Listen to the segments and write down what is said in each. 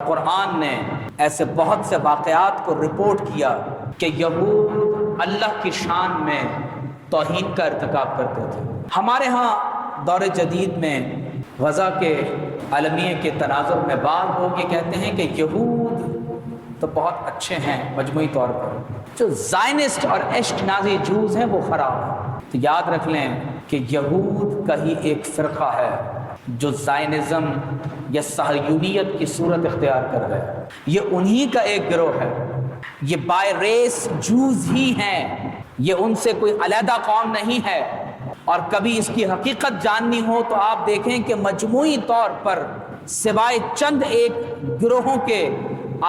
قرآن نے ایسے بہت سے واقعات کو رپورٹ کیا کہ یہود اللہ کی شان میں توہین کا ارتکاب کرتے تھے۔ ہمارے ہاں دور جدید میں غزہ کے المیہ کے تناظر میں بعض لوگ یہ کہتے ہیں کہ یہود تو بہت اچھے ہیں مجموعی طور پر، جو زائنسٹ اور اشکنازی جوز ہیں وہ خراب ہیں۔ تو یاد رکھ لیں کہ یہود کا ہی ایک فرقہ ہے جو زائنزم یا صہیونیت کی صورت اختیار کر گئے، یہ انہی کا ایک گروہ ہے، یہ بائی ریس جوز ہی ہیں، یہ ان سے کوئی علیحدہ قوم نہیں ہے۔ اور کبھی اس کی حقیقت جاننی ہو تو آپ دیکھیں کہ مجموعی طور پر سوائے چند ایک گروہوں کے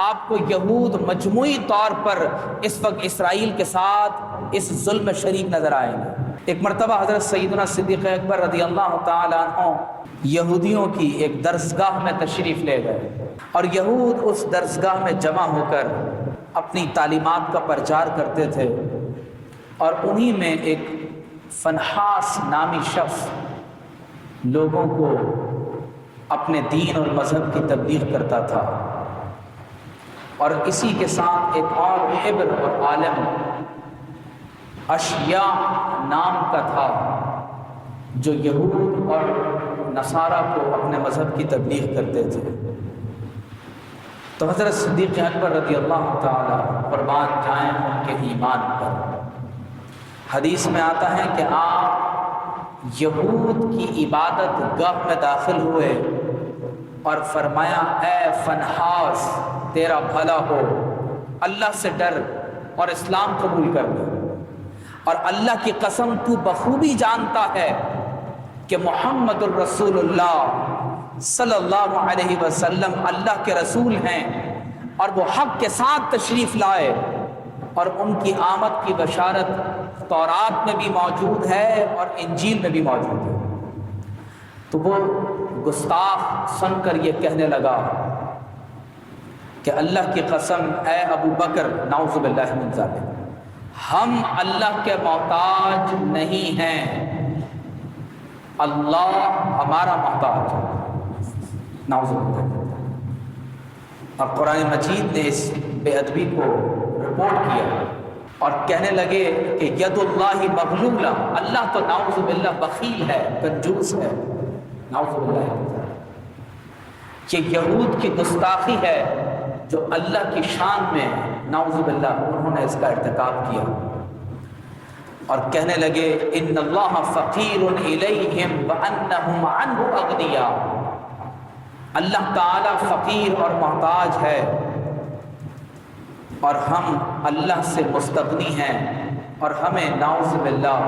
آپ کو یہود مجموعی طور پر اس وقت اسرائیل کے ساتھ اس ظلم میں شریک نظر آئیں گے۔ ایک مرتبہ حضرت سیدنا صدیق اکبر رضی اللہ تعالی عنہ یہودیوں کی ایک درسگاہ میں تشریف لے گئے، اور یہود اس درسگاہ میں جمع ہو کر اپنی تعلیمات کا پرچار کرتے تھے، اور انہی میں ایک فنحاس نامی شخص لوگوں کو اپنے دین اور مذہب کی تبلیغ کرتا تھا، اور اسی کے ساتھ ایک اور حبر اور عالم اشیاء نام کا تھا جو یہود اور نصارہ کو اپنے مذہب کی تبلیغ کرتے تھے۔ تو حضرت صدیق اکبر رضی اللہ تعالی قربان جائیں ان کے ایمان پر، حدیث میں آتا ہے کہ آپ یہود کی عبادت گاہ میں داخل ہوئے اور فرمایا اے فنحاس تیرا بھلا ہو، اللہ سے ڈر اور اسلام قبول کر لے، اور اللہ کی قسم تو بخوبی جانتا ہے کہ محمد الرسول اللہ صلی اللہ علیہ وسلم اللہ کے رسول ہیں، اور وہ حق کے ساتھ تشریف لائے، اور ان کی آمد کی بشارت تورات میں بھی موجود ہے اور انجیل میں بھی موجود ہے۔ تو وہ گستاخ سن کر یہ کہنے لگا کہ اللہ کی قسم اے ابو بکر نعوذ باللہ من ذالک، ہم اللہ کے محتاج نہیں ہیں، اللہ ہمارا محتاج ہے، نعوذ باللہ۔ اور قرآن مجید نے اس بے ادبی کو رپورٹ کیا اور کہنے لگے کہ ید اللہ مغلولہ، اللہ تو نعوذ باللہ بخیل ہے، کنجوس ہے، نعوذ باللہ۔ یہ یہود کی گستاخی ہے جو اللہ کی شان میں نعوذ باللہ انہوں نے اس کا ارتکاب کیا، اور کہنے لگے ان اللہ فقیر الیہم وانہم عنہ اغنیاء، اللہ تعالی فقیر اور محتاج ہے اور ہم اللہ سے مستغنی ہیں، اور ہمیں نعوذ باللہ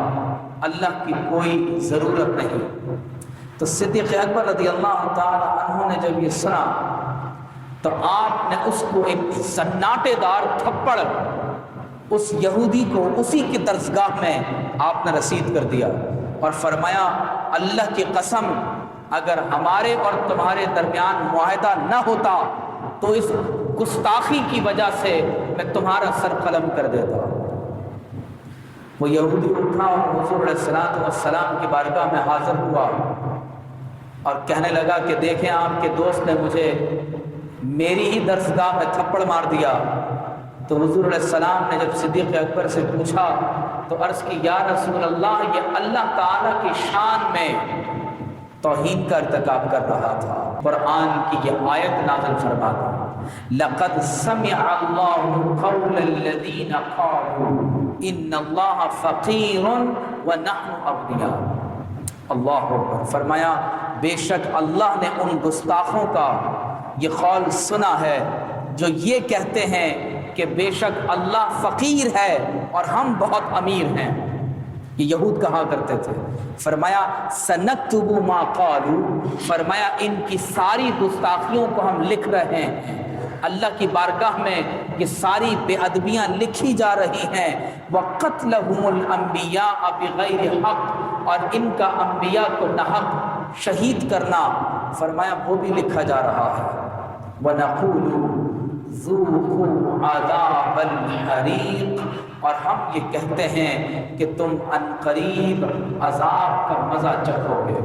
اللہ کی کوئی ضرورت نہیں۔ تو صدیق اکبر رضی اللہ تعالی عنہ نے جب یہ سنا تو آپ نے اس کو ایک سناٹے دار تھپڑ اس یہودی کو اسی کی درسگاہ میں آپ نے رسید کر دیا، اور فرمایا اللہ کی قسم اگر ہمارے اور تمہارے درمیان معاہدہ نہ ہوتا تو اس گستاخی کی وجہ سے میں تمہارا سر قلم کر دیتا۔ وہ یہودی اٹھا اور حضور علیہ السلام کی بارگاہ میں حاضر ہوا اور کہنے لگا کہ دیکھیں آپ کے دوست نے مجھے میری ہی درسگاہ میں تھپڑ مار دیا۔ تو حضور علیہ السلام نے جب صدیق اکبر سے پوچھا تو عرض کی یا رسول اللہ یہ اللہ تعالیٰ کی شان میں توہین کا ارتکاب کر رہا تھا۔ قرآن کی یہ آیت نازل فرما دی لقد سمع اللہ قول الذین قالوا ان اللہ فقیر ونحن اغنیاء۔ اللہ اکبر، فرمایا بے شک اللہ نے ان گستاخوں کا یہ قول سنا ہے جو یہ کہتے ہیں کہ بے شک اللہ فقیر ہے اور ہم بہت امیر ہیں۔ یہ یہود کہا کرتے تھے۔ فرمایا سنکتب ما قالوا، فرمایا ان کی ساری گستاخیوں کو ہم لکھ رہے ہیں، اللہ کی بارگاہ میں یہ ساری بے ادبیاں لکھی جا رہی ہیں۔ وَقَتْلَهُمُ الْأَنْبِيَاءَ بِغَيْرِ حق، اور ان کا انبیاء کو ناحق شہید کرنا، فرمایا وہ بھی لکھا جا رہا ہے۔ وَنَقُولُ ذُوقُوا عَذَابَ الْحَرِيقِ، اور ہم یہ کہتے ہیں کہ تم عنقریب عذاب کا مزہ چکھو گے۔